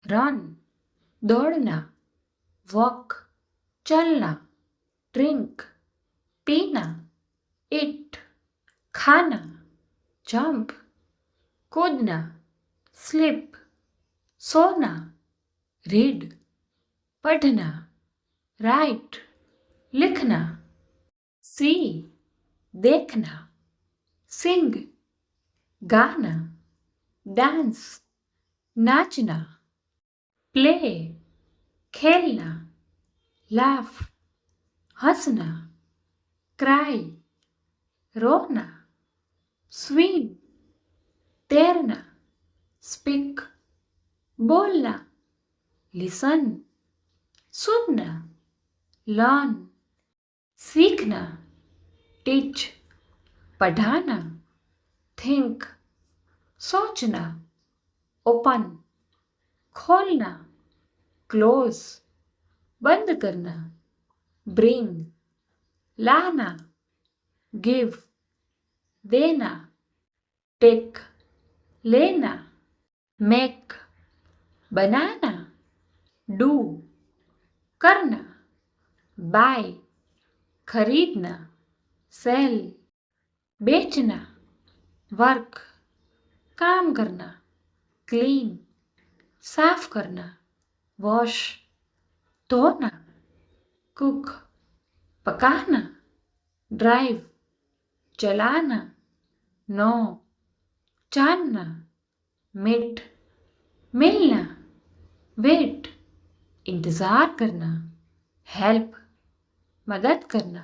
Run दौड़ना, walk चलना, drink पीना, ईट खाना, जंप कूदना, स्लिप सोना, रीड पढ़ना, राइट लिखना, सी देखना, सिंग गाना, डांस नाचना, प्ले खेलना, लाफ हंसना, क्राई रोना, स्विम तैरना, स्पीक बोलना, लिसन सुनना, लर्न सीखना, टीच पढ़ाना, थिंक सोचना, ओपन खोलना, क्लोज बंद करना, ब्रिंग लाना, गिव देना, टेक लेना, मेक बनाना, डू करना, बाय खरीदना, सेल बेचना, वर्क काम करना, क्लीन साफ करना, वॉश धोना, कुक पकाना, ड्राइव चलाना, नो जानना, मीट मिलना, वेट इंतज़ार करना, हेल्प मदद करना,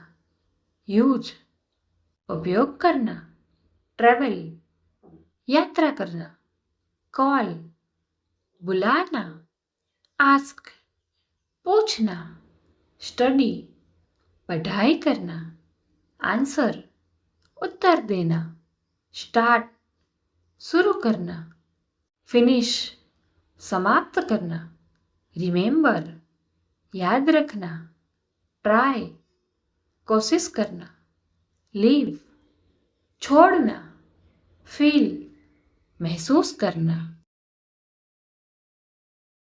यूज उपयोग करना, ट्रैवल यात्रा करना, कॉल बुलाना, आस्क पूछना, स्टडी पढ़ाई करना, आंसर उत्तर देना, स्टार्ट शुरू करना, फिनिश समाप्त करना, रिमेंबर याद रखना, ट्राई कोशिश करना, लीव छोड़ना, फील महसूस करना।